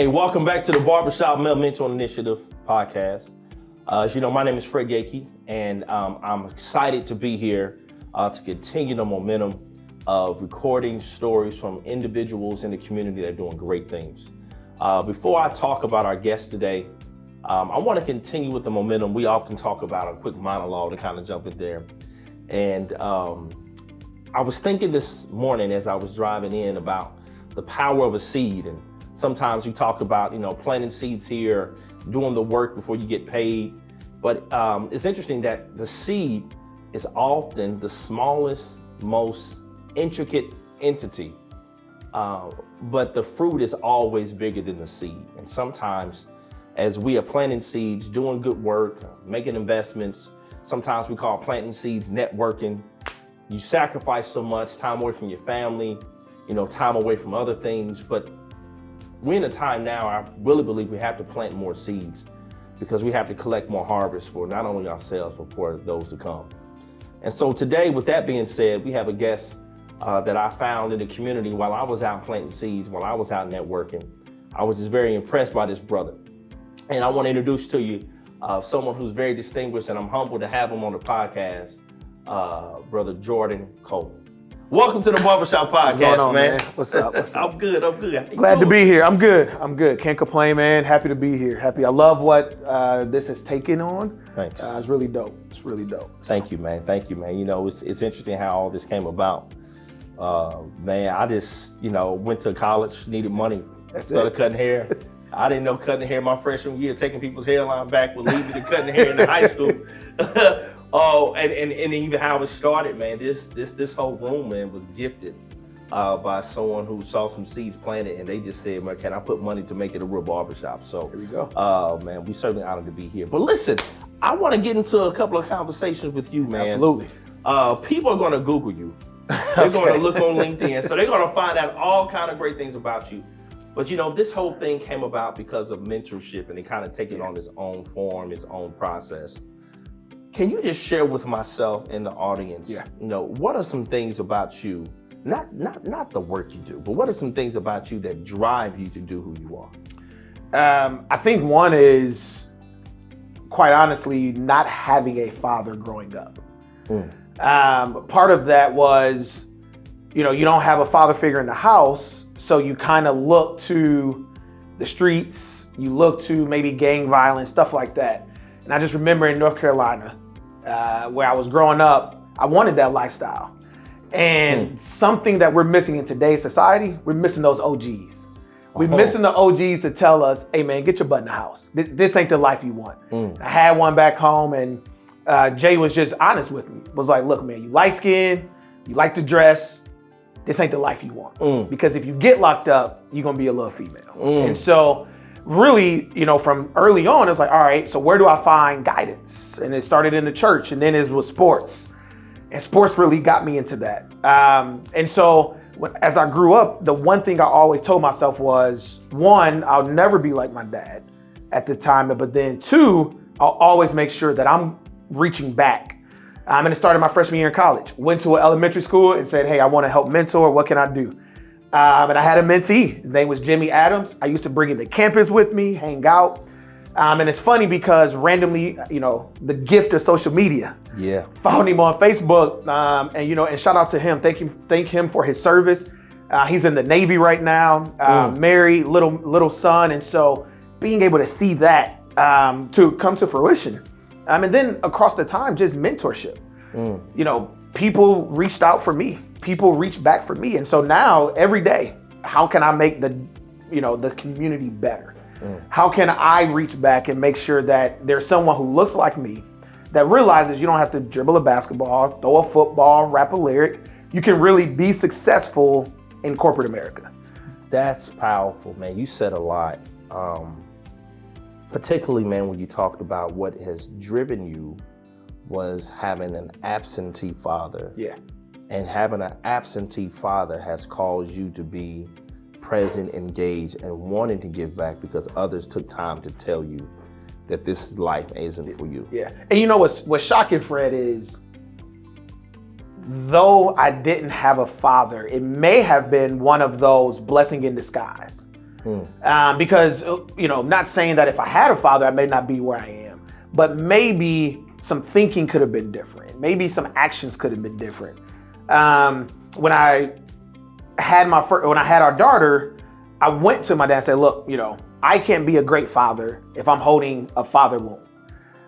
Hey, welcome back to the Barbershop Male Mentor Initiative podcast. As you know, my name is Fred Yakey, and I'm excited to be here to continue the momentum of recording stories from individuals in the community that are doing great things. Before I talk about our guest today, I want to continue with the momentum. We often talk about a quick monologue to kind of jump in there. And I was thinking this morning as I was driving in about the power of a seed. And sometimes we talk about, planting seeds here, doing the work before you get paid. But it's interesting that the seed is often the smallest, most intricate entity. But the fruit is always bigger than the seed. And sometimes as we are planting seeds, doing good work, making investments, sometimes we call planting seeds networking. You sacrifice so much time away from your family, time away from other things. But we're in a time now, I really believe we have to plant more seeds because we have to collect more harvest for not only ourselves, but for those to come. And so today, with that being said, we have a guest that I found in the community while I was out planting seeds, while I was out networking. I was just very impressed by this brother. And I want to introduce to you someone who's very distinguished, and I'm humbled to have him on the podcast, Brother Jordan Coleman. Welcome to the Barbershop Podcast, What's going on, man? What's up? I'm good. Glad to be here. I'm good. Can't complain, man. Happy to be here. I love what this has taken on. Thanks. It's really dope. Thank you, man. It's interesting how all this came about. I just, went to college, needed money, started cutting hair. I didn't know cutting hair my freshman year, taking people's hairline back would lead me to cutting hair in the high school. And even how it started, man, this whole room, man, was gifted by someone who saw some seeds planted, and they just said, man, can I put money to make it a real barbershop? So here we go. Man, we certainly honored to be here. But listen, I want to get into a couple of conversations with you, man. Absolutely. People are going to Google you. They're going to look on LinkedIn. So they're going to find out all kind of great things about you. But this whole thing came about because of mentorship, and it kind of taking on its own form, its own process. Can you just share with myself and the audience, what are some things about you, not the work you do, but what are some things about you that drive you to do who you are? I think one is, quite honestly, not having a father growing up. Part of that was, you don't have a father figure in the house, so you kind of look to the streets, you look to maybe gang violence, stuff like that. And I just remember in North Carolina, where I was growing up, I wanted that lifestyle. And something that we're missing in today's society, we're missing those OGs. We're missing the OGs to tell us, hey man, get your butt in the house. This ain't the life you want. I had one back home, and Jay was just honest with me. Was like, look man, you light skinned, you like to dress, this ain't the life you want. Because if you get locked up, you're gonna be a little female. And so really, from early on, it's like, all right, so where do I find guidance? And it started in the church, and then it was sports. And sports really got me into that. And so as I grew up, the one thing I always told myself was, one, I'll never be like my dad at the time, but then two, I'll always make sure that I'm reaching back. And it started my freshman year in college. Went to an elementary school and said, hey, I want to help mentor. What can I do? And I had a mentee. His name was Jimmy Adams. I used to bring him to campus with me, hang out. And it's funny because randomly, the gift of social media. Yeah. Found him on Facebook, and shout out to him. Thank him for his service. He's in the Navy right now, married, little son. And so being able to see that to come to fruition. And then across the time, just mentorship. People reached out for me. People reached back for me. And so now every day, how can I make the community better? How can I reach back and make sure that there's someone who looks like me that realizes you don't have to dribble a basketball, throw a football, rap a lyric. You can really be successful in corporate America. That's powerful, man. You said a lot. Particularly, man, when you talked about what has driven you was having an absentee father. Yeah. And having an absentee father has caused you to be present, engaged, and wanting to give back because others took time to tell you that this life isn't for you. Yeah. And what's shocking, Fred, is though I didn't have a father, it may have been one of those blessing in disguise. Because, not saying that if I had a father, I may not be where I am, but maybe some thinking could have been different. Maybe some actions could have been different. When I had our daughter, I went to my dad and said, look, I can't be a great father if I'm holding a father wound.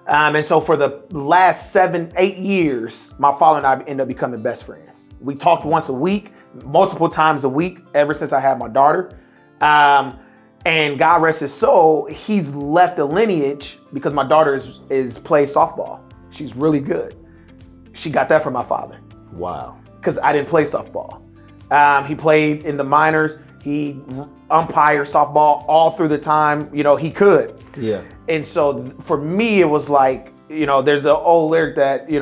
And so for the last 7-8 years, my father and I ended up becoming best friends. We talked once a week, multiple times a week, ever since I had my daughter. And God rest his soul, he's left a lineage because my daughter is plays softball. She's really good. She got that from my father. Wow. Because I didn't play softball. He played in the minors. He umpired softball all through the time, he could. Yeah. And so for me, it was like, there's an old lyric that,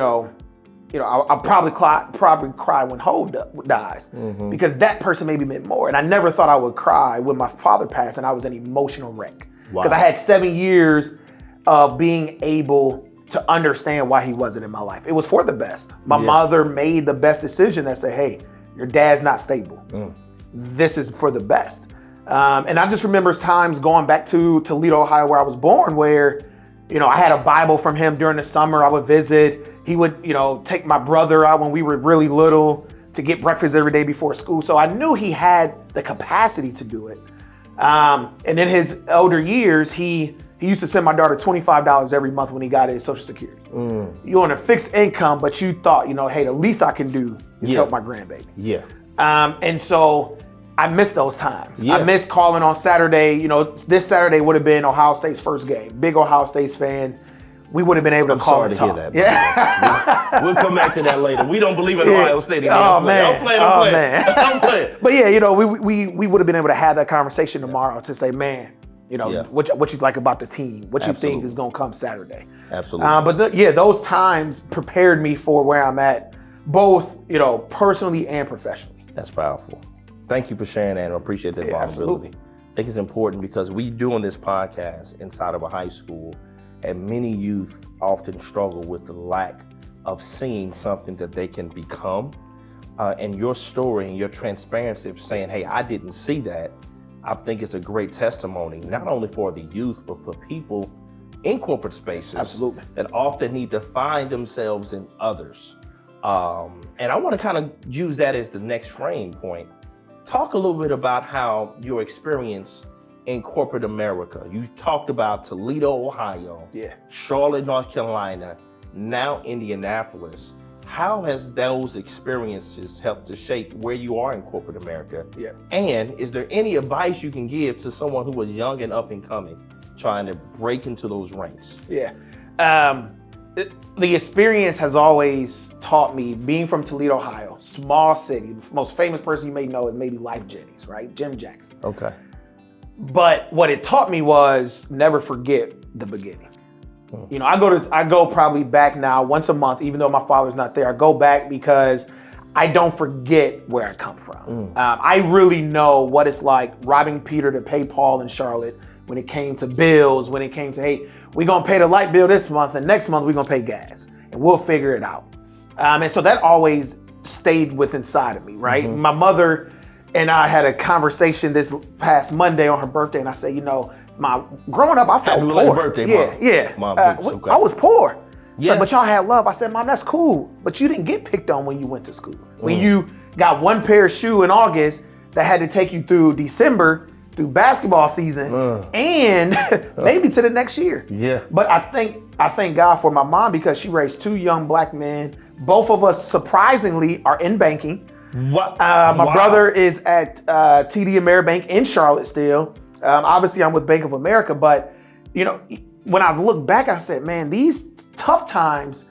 I'll probably cry when Hope dies, because that person maybe meant more. And I never thought I would cry when my father passed and I was an emotional wreck. Because I had 7 years of being able to understand why he wasn't in my life. It was for the best. My mother made the best decision that said, hey, your dad's not stable. This is for the best. And I just remember times going back to Toledo, Ohio, where I was born, where, I had a Bible from him during the summer. I would visit. He would, take my brother out when we were really little to get breakfast every day before school. So I knew he had the capacity to do it. And in his older years, he used to send my daughter $25 every month when he got his Social Security. You're on a fixed income, but you thought, hey, the least I can do is help my grandbaby. Yeah. And so I miss those times. Yeah. I miss calling on Saturday. This Saturday would have been Ohio State's first game. Big Ohio State's fan. We would have been able to call and talk. Hear that. Yeah. We'll come back to that later. We don't believe in Ohio State. Oh, man. I'm playing. But yeah, we would have been able to have that conversation tomorrow to say, man, what you like about the team, what you think is going to come Saturday. Absolutely. But those times prepared me for where I'm at, both, personally and professionally. That's powerful. Thank you for sharing that. I appreciate that vulnerability. Absolutely. I think it's important because we doing this podcast inside of a high school, and many youth often struggle with the lack of seeing something that they can become. And your story and your transparency of saying, hey, I didn't see that, I think it's a great testimony, not only for the youth, but for people in corporate spaces. Absolutely. That often need to find themselves in others. And I want to kind of use that as the next frame point. Talk a little bit about how your experience in corporate America. You talked about Toledo, Ohio, Charlotte, North Carolina, now Indianapolis. How has those experiences helped to shape where you are in corporate America? Yeah. And is there any advice you can give to someone who was young and up and coming, trying to break into those ranks? Yeah. The experience has always taught me, being from Toledo, Ohio, small city, the most famous person you may know is maybe Life Jennings, right? Jim Jackson. Okay. But what it taught me was never forget the beginning. I go probably back now once a month, even though my father's not there. I go back because I don't forget where I come from. I really know what it's like robbing Peter to pay Paul in Charlotte when it came to bills, when it came to, hey, we're going to pay the light bill this month and next month we're going to pay gas and we'll figure it out. And so that always stayed inside of me, right? My mother and I had a conversation this past Monday on her birthday, and I said, growing up, I felt poor. Happy birthday, Mom. Yeah. Mom, I was poor. Yeah. So, but y'all had love. I said, Mom, that's cool. But you didn't get picked on when you went to school. When you got one pair of shoes in August that had to take you through December, through basketball season, and maybe to the next year. Yeah. But I thank God for my mom because she raised two young black men. Both of us, surprisingly, are in banking. What? My brother is at TD Ameribank in Charlotte still. Obviously, I'm with Bank of America, but when I look back, I said, man, these tough times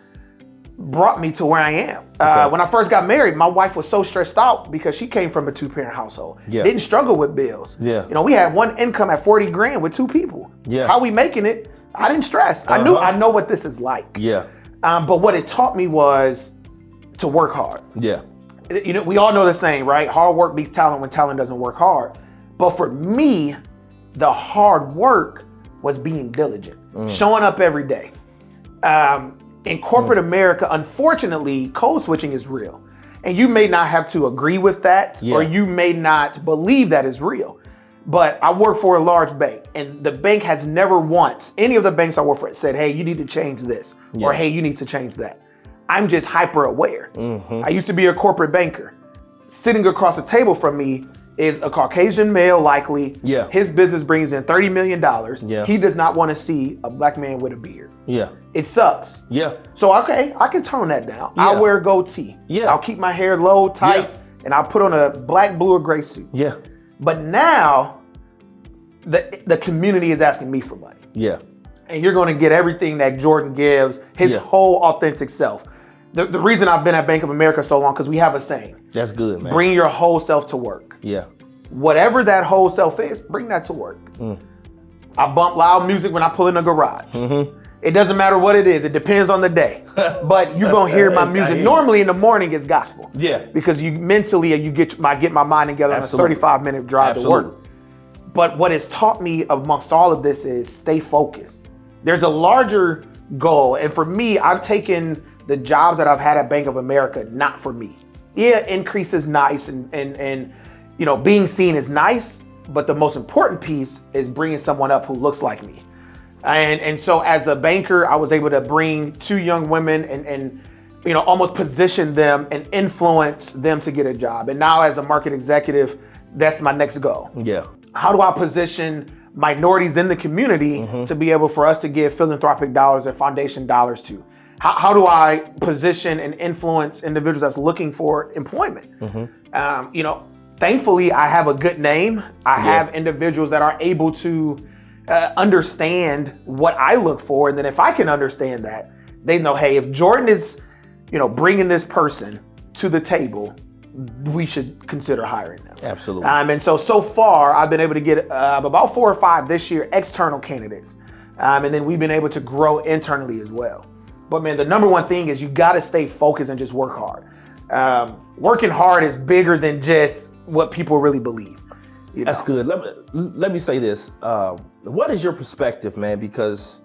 brought me to where I am. When I first got married, my wife was so stressed out because she came from a 2-parent household. Yeah. Didn't struggle with bills. Yeah. We had one income at 40 grand with 2 people. Yeah. How we making it? I didn't stress. I know what this is like. Yeah. But what it taught me was to work hard. Yeah. We all know the saying, right? Hard work beats talent when talent doesn't work hard. But for me, the hard work was being diligent, showing up every day. In corporate America, unfortunately, code switching is real. And you may not have to agree with that, or you may not believe that is real. But I work for a large bank, and the bank has never once, any of the banks I work for, said, hey, you need to change this, or hey, you need to change that. I'm just hyper aware. I used to be a corporate banker. Sitting across the table from me is a Caucasian male, likely. His business brings in $30 million. He does not want to see a black man with a beard. It sucks. So, okay, I can tone that down. I'll wear a goatee. I'll keep my hair low, tight, and I'll put on a black, blue, or gray suit. But now, the community is asking me for money. And you're going to get everything that Jordan gives, his whole authentic self. The reason I've been at Bank of America so long, because we have a saying. That's good, man. Bring your whole self to work. Whatever that whole self is, bring that to work. I bump loud music when I pull in the garage. It doesn't matter what it is. It depends on the day. But you're going to hear my music. Normally in the morning it's gospel. Because you mentally, you get my mind together on a 35-minute drive to work. But what it's taught me amongst all of this is stay focused. There's a larger goal. And for me, I've taken the jobs that I've had at Bank of America, not for me. Increase is nice and you know, being seen is nice, but the most important piece is bringing someone up who looks like me. And so as a banker, I was able to bring 2 young women and you know, almost position them and influence them to get a job. And now as a market executive, that's my next goal. How do I position minorities in the community to be able for us to give philanthropic dollars and foundation dollars to? How do I position and influence individuals that's looking for employment? You know, thankfully, I have a good name. I have individuals that are able to understand what I look for. And then if I can understand that, they know, hey, if Jordan is, you know, bringing this person to the table, we should consider hiring them. Absolutely. And so far, I've been able to get about 4 or 5 this year, external candidates. And then we've been able to grow internally as well. But man, the number one thing is you got to stay focused and just work hard. Working hard is bigger than just what people really believe. You know? That's good. Let me say this. What is your perspective, man? Because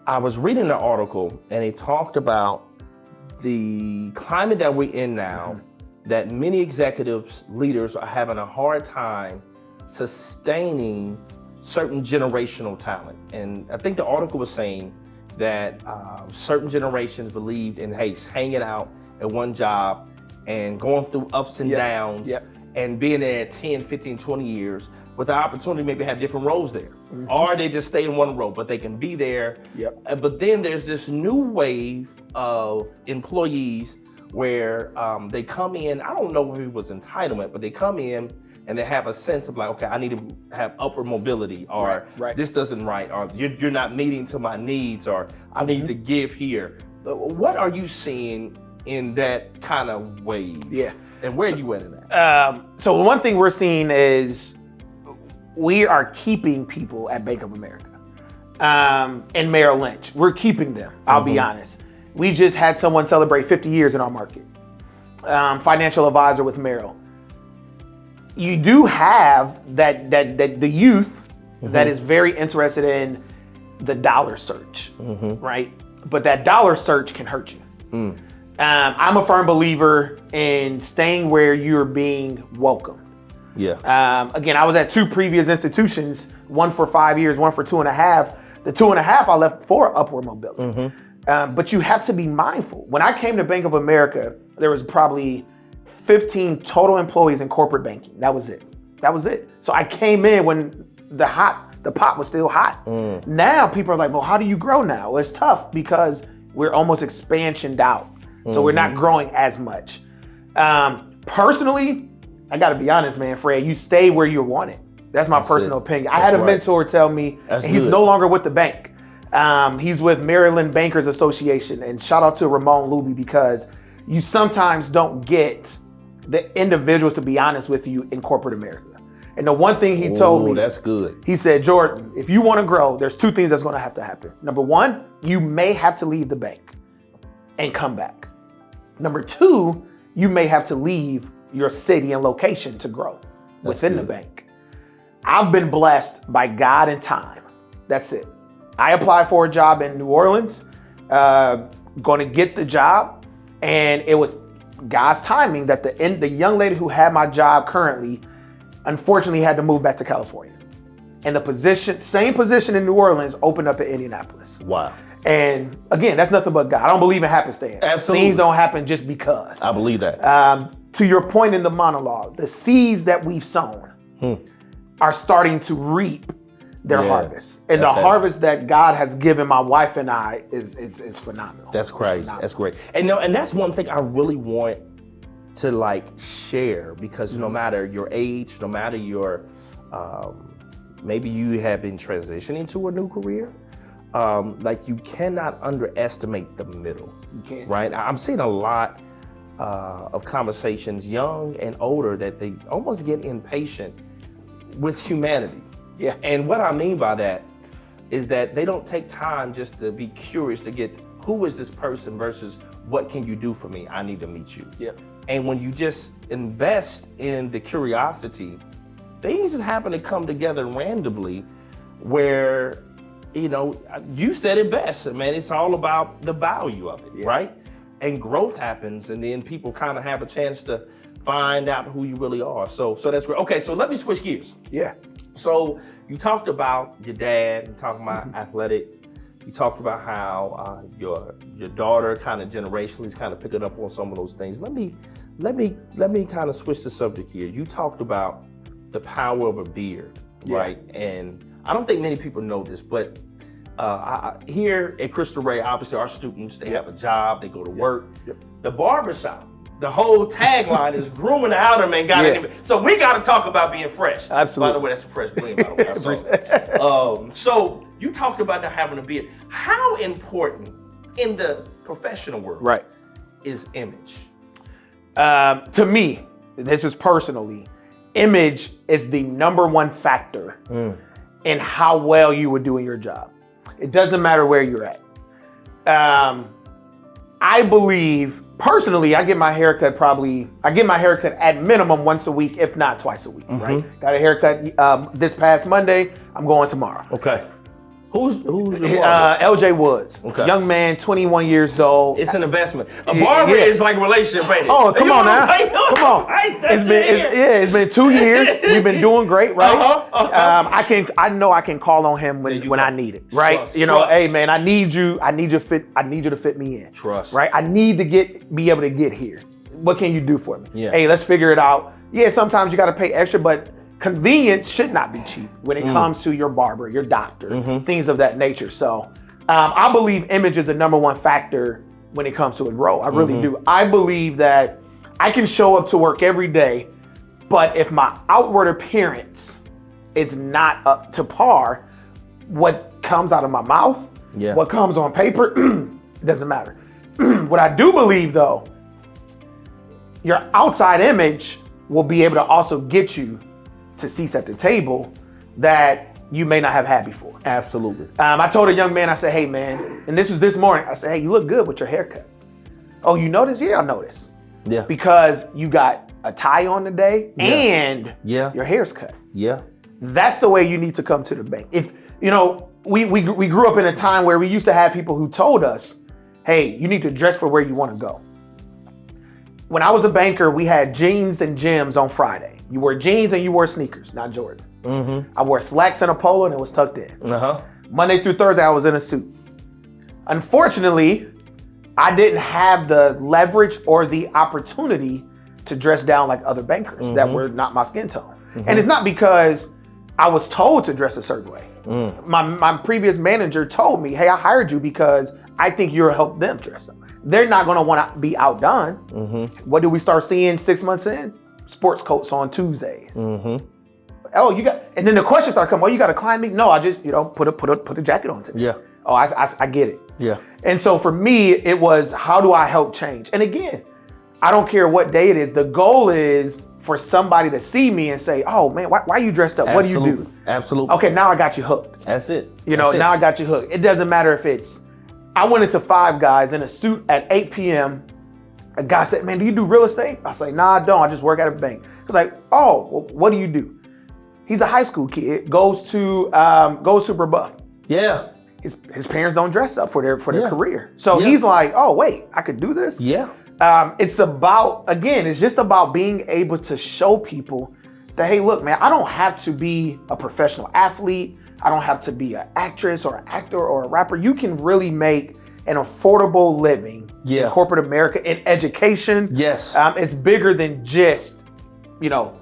I was reading an article and it talked about the climate that we're in now, that many executives, leaders are having a hard time sustaining certain generational talent. And I think the article was saying that certain generations believed in hanging out at one job and going through ups and downs and being there 10, 15, 20 years with the opportunity maybe to have different roles there. Or they just stay in one role, but they can be there. But then there's this new wave of employees where they come in, I don't know if it was entitlement, but they come in and they have a sense of like, okay, I need to have upward mobility, or this doesn't right, or you're not meeting to my needs, or I need to give here. What are you seeing in that kind of wave? And where are you at in that? So one thing we're seeing is we are keeping people at Bank of America and Merrill Lynch. We're keeping them, I'll be honest. We just had someone celebrate 50 years in our market. Financial advisor with Merrill. You do have that the youth that is very interested in the dollar search, right? But that dollar search can hurt you. I'm a firm believer in staying where you're being welcome. Again, I was at 2 previous institutions, one for 5 years, one for 2.5. The 2.5 I left for upward mobility. But you have to be mindful. When I came to Bank of America, there was probably 15 total employees in corporate banking. That was it. So I came in when the pot was still hot. Now people are like, well, how do you grow now? Well, it's tough because we're almost expansioned out. So we're not growing as much. Personally, I gotta be honest, man, Fred, you stay where you're wanted. That's my personal opinion. I had a mentor tell me, and he's no longer with the bank. He's with Maryland Bankers Association, and shout out to Ramon Luby, because you sometimes don't get the individuals, to be honest with you, in corporate America. And the one thing he told me, that's good. He said, Jordan, if you want to grow, there's 2 things that's going to have to happen. Number 1, you may have to leave the bank and come back. Number 2, you may have to leave your city and location to grow within the bank. I've been blessed by God and time. That's it. I applied for a job in New Orleans, going to get the job, and it was God's timing that the young lady who had my job currently, unfortunately, had to move back to California. and same position in New Orleans opened up in Indianapolis. Wow. And again, that's nothing but God. I don't believe in happenstance. Absolutely. Things don't happen just because. I believe that. To your point in the monologue, the seeds that we've sown are starting to reap their harvest. And the harvest that God has given my wife and I is phenomenal. That's crazy. That's great. And that's one thing I really want to like share, because no matter your age, no matter your, maybe you have been transitioning to a new career, like you cannot underestimate the middle, right? I'm seeing a lot of conversations, young and older, that they almost get impatient with humanity. Yeah. And what I mean by that is that they don't take time just to be curious to get, who is this person versus what can you do for me? I need to meet you. Yeah. And when you just invest in the curiosity, things just happen to come together randomly where, you know, you said it best, man. It's all about the value of it, right? And growth happens, and then people kind of have a chance to find out who you really are. So that's great. Okay, so let me switch gears. Yeah. So you talked about your dad, you talked about athletics, you talked about how your daughter kind of generationally is kind of picking up on some of those things. Let me kind of switch the subject here. You talked about the power of a beard, right? And I don't think many people know this, but here at Crystal Ray, obviously our students, they have a job, they go to work. The barbershop, the whole tagline is grooming the outer man. So we got to talk about being fresh. Absolutely. By the way, that's a fresh gleam, by the way. I saw it. So you talked about not having a beard. How important in the professional world is image? To me, this is personally, image is the number one factor in how well you would do in your job. It doesn't matter where you're at. I believe, personally, I get my haircut at minimum once a week, if not twice a week, right? Got a haircut this past Monday, I'm going tomorrow. Okay. Who's LJ Woods, young man, 21 years old. It's an investment. A barber is like a relationship, baby. Oh, come on now. Come on. It's been 2 years. We've been doing great, right? I know I can call on him when I need it, right? Trust. You know, hey man, I need you to fit me in. Trust. Right? I need to be able to get here. What can you do for me? Yeah. Hey, let's figure it out. Yeah, sometimes you got to pay extra, but convenience should not be cheap when it comes to your barber, your doctor, things of that nature. So I believe image is the number one factor when it comes to a role. I really do. I believe that I can show up to work every day, but if my outward appearance is not up to par, what comes out of my mouth, what comes on paper, it doesn't matter. What I do believe though, your outside image will be able to also get you to seats at the table that you may not have had before. Absolutely. I told a young man, I said, hey man, and this was this morning, I said, hey, you look good with your haircut. Oh, you notice? Yeah, I noticed. Yeah. Because you got a tie on today and your hair's cut. Yeah. That's the way you need to come to the bank. If, you know, we grew up in a time where we used to have people who told us, hey, you need to dress for where you want to go. When I was a banker, we had jeans and gyms on Friday. You wore jeans and you wore sneakers, not Jordan. I wore slacks and a polo and it was tucked in. Monday through Thursday, I was in a suit. Unfortunately, I didn't have the leverage or the opportunity to dress down like other bankers that were not my skin tone. And it's not because I was told to dress a certain way. My previous manager told me, hey, I hired you because I think you'll help them dress up. They're not gonna wanna be outdone. What do we start seeing 6 months in? Sports coats on Tuesdays. Oh, you got, and then the questions start coming. Oh, you got to climb me? No, I just, put a jacket on today. Yeah. Oh, I get it. Yeah. And so for me, it was, how do I help change? And again, I don't care what day it is. The goal is for somebody to see me and say, oh man, why are you dressed up? What do you do? Absolutely. Okay, now I got you hooked. That's it. Now I got you hooked. It doesn't matter if it's, I went into Five Guys in a suit at 8 p.m. A guy said, man, do you do real estate? I say, nah, I don't. I just work at a bank. He's like, oh, well, what do you do? He's a high school kid, goes to Super Buff. Yeah. His parents don't dress up for their career. So he's like, oh, wait, I could do this? Yeah. It's just about being able to show people that, hey, look, man, I don't have to be a professional athlete. I don't have to be an actress or an actor or a rapper. You can really make an affordable living in corporate America. And education, it's bigger than just,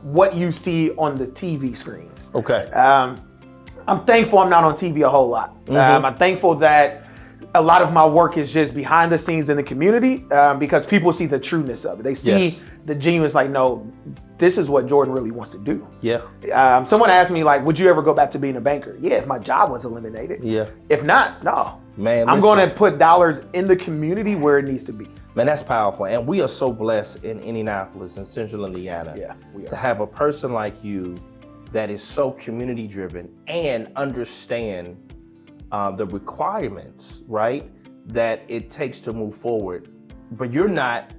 what you see on the TV screens. Okay. I'm thankful I'm not on TV a whole lot. I'm thankful that a lot of my work is just behind the scenes in the community because people see the trueness of it. They see the genuine, like, no, this is what Jordan really wants to do. Yeah. Someone asked me, like, would you ever go back to being a banker? Yeah, if my job was eliminated. Yeah. If not, no. Man, I'm going to put dollars in the community where it needs to be. Man, that's powerful. And we are so blessed in Indianapolis and Central Indiana to have a person like you that is so community driven and understand the requirements, right, that it takes to move forward. But you're not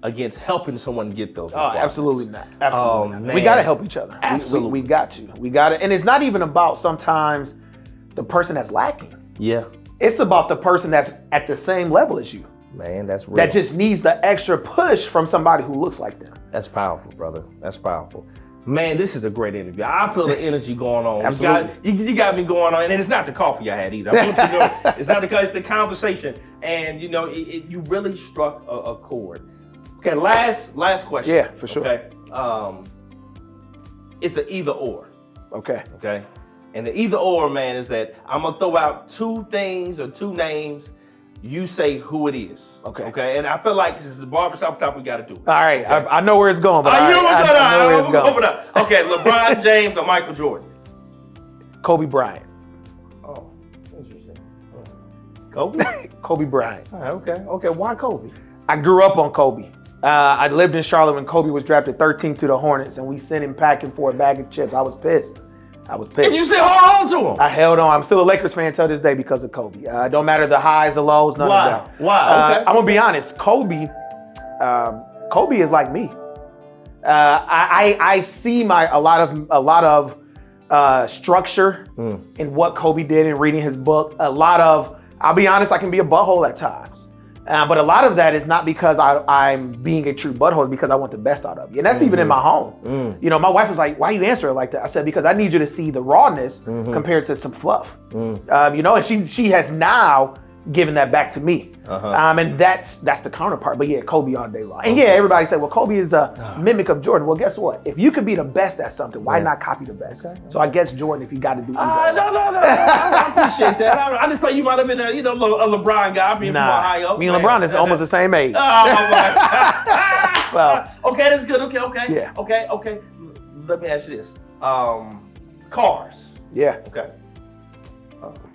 against helping someone get those requirements. Absolutely not. Absolutely not. Man. We got to help each other. Absolutely. We got to. We got to. And it's not even about sometimes the person that's lacking. Yeah. It's about the person that's at the same level as you. Man, that's real. That just needs the extra push from somebody who looks like them. That's powerful, brother. That's powerful. Man, this is a great interview. I feel the energy going on. Absolutely. You got me going on, and it's not the coffee I had either. I want you to know, it's not because it's the conversation, and you really struck a chord. Okay, last question. Yeah, for sure. Okay, it's an either or. Okay. Okay, and the either or, man, is that I'm gonna throw out two things or two names. You say who it is. Okay. And I feel like this is the barbershop top. We got to do it. All right. Okay? I know where it's going, but I know where it's going. Okay, LeBron James or Michael Jordan? Kobe Bryant. Oh, interesting. Kobe? Kobe Bryant. All right, okay. Why Kobe? I grew up on Kobe. I lived in Charlotte when Kobe was drafted 13th to the Hornets, and we sent him packing for a bag of chips. I was pissed. And you still hold on to him? I held on. I'm still a Lakers fan till this day because of Kobe. Don't matter the highs, the lows, none of that. Why? Okay. I'm gonna be honest. Kobe is like me. I see a lot of structure in what Kobe did in reading his book. I'll be honest, I can be a butthole at times. But a lot of that is not because I'm being a true butthole, it's because I want the best out of you. And that's even in my home. My wife was like, why you answer it like that? I said, because I need you to see the rawness compared to some fluff. And she has now given that back to me. And that's the counterpart. But yeah, Kobe all day long. And yeah, everybody said, well, Kobe is a mimic of Jordan. Well, guess what? If you could be the best at something, why not copy the best? Okay. So I guess Jordan, if you got to do either. No. I appreciate that. I just thought you might have been a LeBron guy. Being more high up. Me and LeBron is almost the same age. Oh my. So okay, that's good. Okay. Yeah. Okay. Let me ask you this. Cars. Yeah. Okay.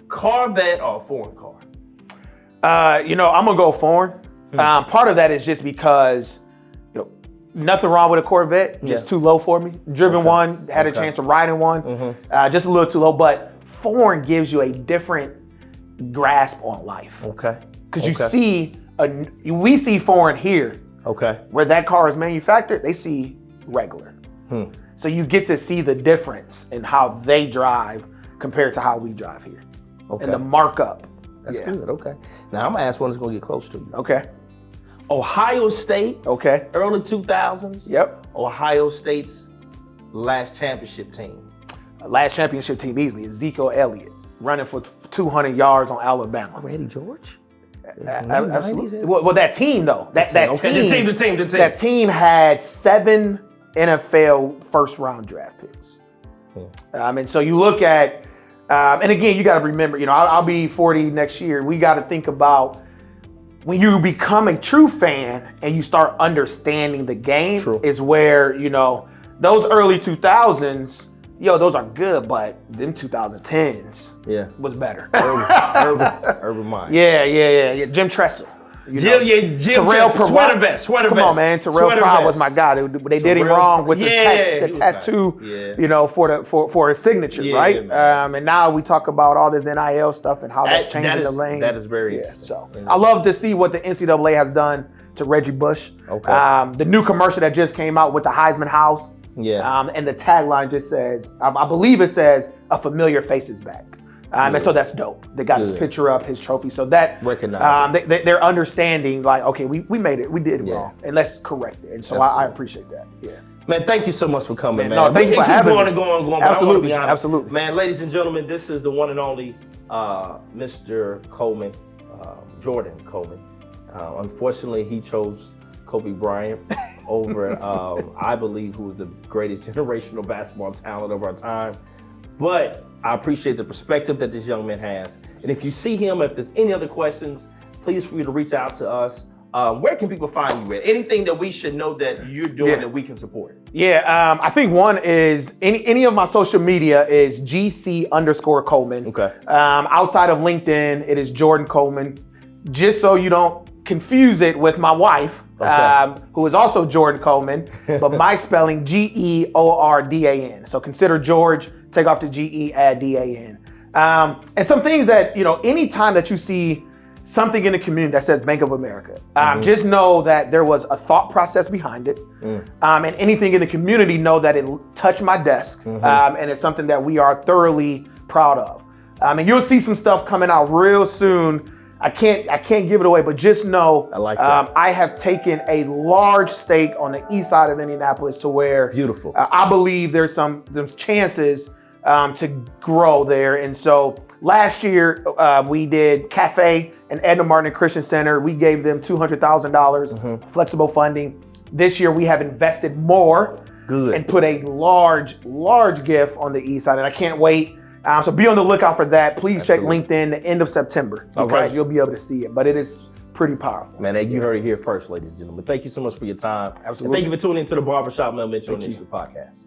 Corvette or foreign car? I'm gonna go foreign. Part of that is just because, nothing wrong with a Corvette, just too low for me. Driven one, had a chance to ride in one, just a little too low. But foreign gives you a different grasp on life. Okay. Because we see foreign here. Okay. Where that car is manufactured, they see regular. So you get to see the difference in how they drive compared to how we drive here. Okay. And the markup. That's good. Okay. Now I'm gonna ask one that's gonna get close to you. Okay. Ohio State. Okay. Early 2000s. Yep. Ohio State's last championship team. Last championship team easily. Ezekiel Elliott running for 200 yards on Alabama. Over Eddie George. Absolutely. Well, that team though. That team. The team. That team had 7 NFL first-round draft picks. And so you look at. And again, you got to remember, I'll be 40 next year. We got to think about when you become a true fan and you start understanding the game is where, those early 2000s, those are good, but them 2010s was better. Urban Mind. Yeah. Jim Tressel. Jim Terrell sweater vest. Come on, man. Terrell Pryor was my guy. They did him wrong with the tattoo, for his signature, right? And now we talk about all this NIL stuff and how that's changing the lane. That is very interesting. So I love to see what the NCAA has done to Reggie Bush. Okay. The new commercial that just came out with the Heisman House. Yeah. And the tagline just says, I believe it says, "A familiar face is back." And so that's dope. They got his picture up, his trophy. So that they're understanding like, okay, we made it, we did it wrong, and let's correct it. And so I appreciate that. Yeah. Man, thank you so much for coming, man. No, thank you for having me. Going. Absolutely, absolutely. Man, ladies and gentlemen, this is the one and only Mr. Coleman, Jordan Coleman. Unfortunately, he chose Kobe Bryant over, I believe, who was the greatest generational basketball talent of our time. But I appreciate the perspective that this young man has. And if you see him, if there's any other questions, please feel free to reach out to us. Where can people find you at? Anything that we should know that you're doing that we can support? Yeah, I think one is any of my social media is GC_Coleman. Okay. Outside of LinkedIn, it is Jordan Coleman. Just so you don't confuse it with my wife, who is also Jordan Coleman, but my spelling Geordan. So consider George, take off the GE, add DAN. And some things that, anytime that you see something in the community that says Bank of America, just know that there was a thought process behind it. And anything in the community, know that it touched my desk. And it's something that we are thoroughly proud of. And you'll see some stuff coming out real soon. I can't give it away, but just know I have taken a large stake on the east side of Indianapolis to where beautiful. I believe there's chances to grow there. And so last year we did Cafe and Edna Martin Christian Center. We gave them $200,000 flexible funding. This year we have invested more and put a large gift on the east side, and I can't wait. So be on the lookout for that. Please check LinkedIn the end of September because you'll be able to see it. But it is pretty powerful. Man, you heard it here first, ladies and gentlemen. Thank you so much for your time. Absolutely. And thank you for tuning into the Barbershop Male Mentor Initiative podcast.